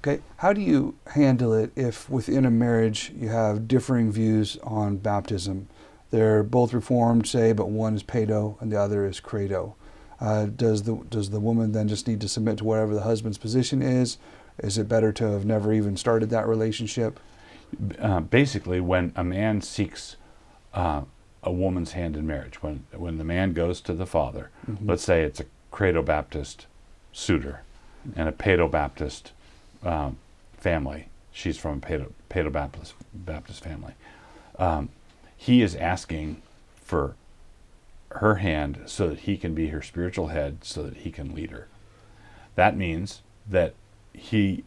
Okay, how do you handle it if within a marriage you have differing views on baptism? They're both Reformed, say, but one is Paedo and the other is Credo. Does the woman then just need to submit to whatever the husband's position is? Is it better to have never even started that relationship? Basically, when a man seeks a woman's hand in marriage, when the man goes to the father, let's say it's a Credo Baptist suitor and a Paedo Baptist family. She's from a Paedo Baptist family. He is asking for her hand so that he can be her spiritual head, so that he can lead her. That means that if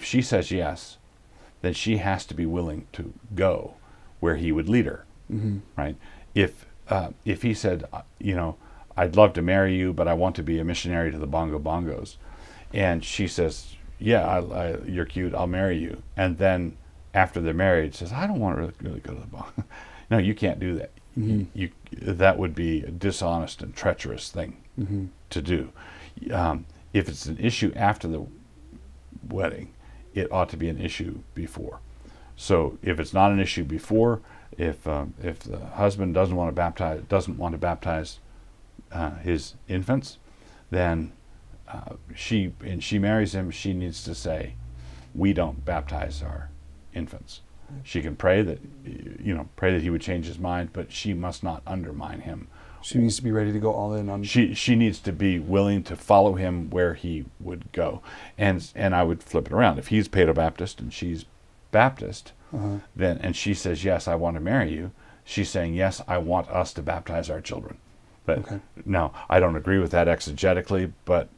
she says yes, then she has to be willing to go where he would lead her, right? If he said, I'd love to marry you, but I want to be a missionary to the bongos, and she says, yeah, you're cute, I'll marry you, and then after they're married says, I don't want to really go to the bongo. No, you can't do that. That would be a dishonest and treacherous thing to do. If it's an issue after the wedding, it ought to be an issue before. So if it's not an issue before, if the husband doesn't want to baptize his infants, then she marries him. She needs to say, we don't baptize our infants. She can pray that he would change his mind, but she must not undermine him. She needs to be ready to go all in on. She needs to be willing to follow him where he would go, and I would flip it around. If he's Paedo Baptist and she's Baptist, then and she says, yes, I want to marry you, she's saying, yes, I want us to baptize our children. But now I don't agree with that exegetically, but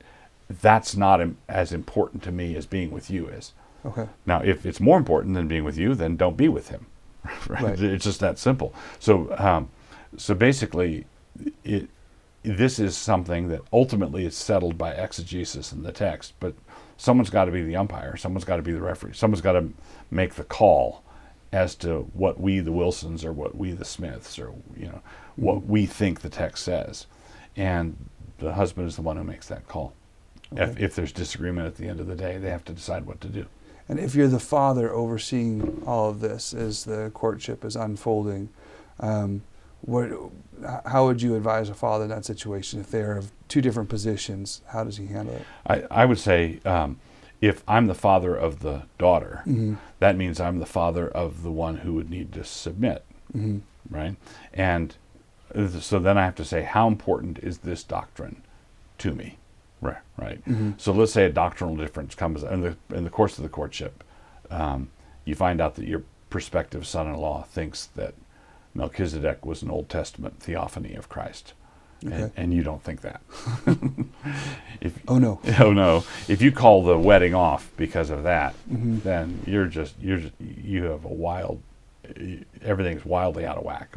that's not as important to me as being with you is. Okay. Now, if it's more important than being with you, then don't be with him. Right? It's just that simple. So, basically, this is something that ultimately is settled by exegesis in the text. But someone's got to be the umpire. Someone's got to be the referee. Someone's got to make the call as to what we, the Wilsons, or what we, the Smiths, or what we think the text says, and the husband is the one who makes that call. Okay. If there's disagreement at the end of the day, they have to decide what to do. And if you're the father overseeing all of this as the courtship is unfolding, how would you advise a father in that situation? If they're of two different positions, how does he handle it? I would say, if I'm the father of the daughter, that means I'm the father of the one who would need to submit, right? And so then I have to say, how important is this doctrine to me? Right. So let's say a doctrinal difference comes in the course of the courtship. You find out that your prospective son-in-law thinks that Melchizedek was an Old Testament theophany of Christ, and you don't think that. Oh no! If you call the wedding off because of that, then you have a wild. Everything's wildly out of whack.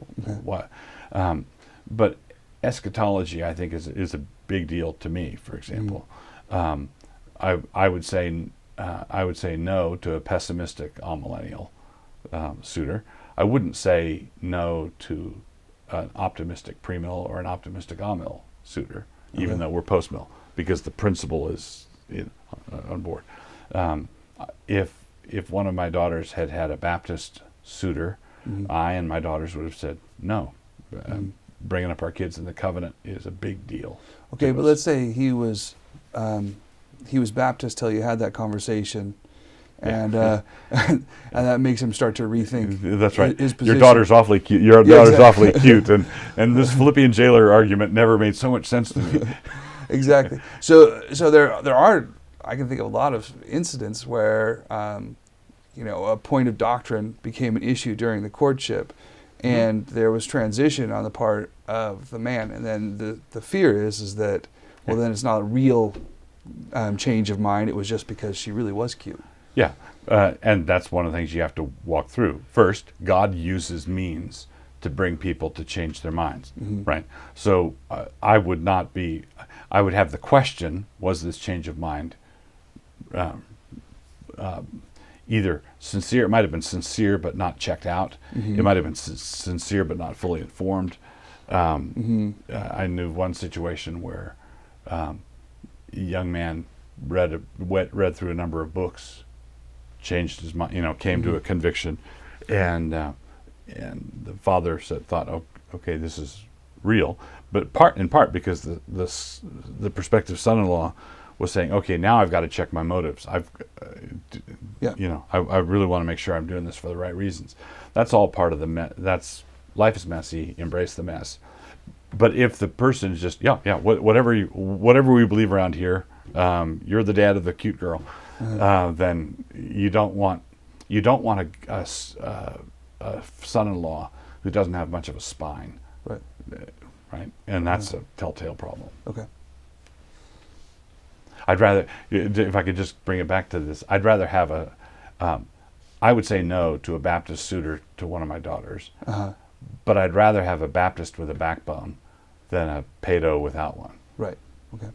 But eschatology, I think, is a big deal to me. For example, I would say no to a pessimistic amillennial suitor. I wouldn't say no to an optimistic premill or an optimistic amil suitor, even though we're post-mill, because the principle is on board. If one of my daughters had a Baptist suitor, I and my daughters would have said no. Bringing up our kids in the covenant is a big deal. Okay, but let's say he was Baptist till you had that conversation, and that makes him start to rethink. That's right. His position. Your daughter's awfully cute. Your daughter's awfully cute, and this Philippian jailer argument never made so much sense to me. Exactly. So there are, I can think of a lot of incidents where a point of doctrine became an issue during the courtship. And there was transition on the part of the man, and then the fear is that, well, then it's not a real change of mind. It was just because she really was cute. Yeah, and that's one of the things you have to walk through. First, God uses means to bring people to change their minds, right? So I would have the question: was this change of mind either sincere? It might have been sincere but not checked out. It might have been sincere but not fully informed. I knew one situation where a young man read through a number of books, changed his mind, came to a conviction, and the father thought, oh, okay, this is real, but in part because the prospective son-in-law was saying, okay, now I've got to check my motives. I really want to make sure I'm doing this for the right reasons. That's all part of that's life is messy. Embrace the mess. But if the person is just whatever we believe around here, you're the dad of the cute girl, then you don't want a son-in-law who doesn't have much of a spine, Right. Right, and that's a telltale problem. Okay. I'd rather, if I could just bring it back to this, I'd rather have I would say no to a Baptist suitor to one of my daughters, but I'd rather have a Baptist with a backbone than a Paedo without one. Right. Okay.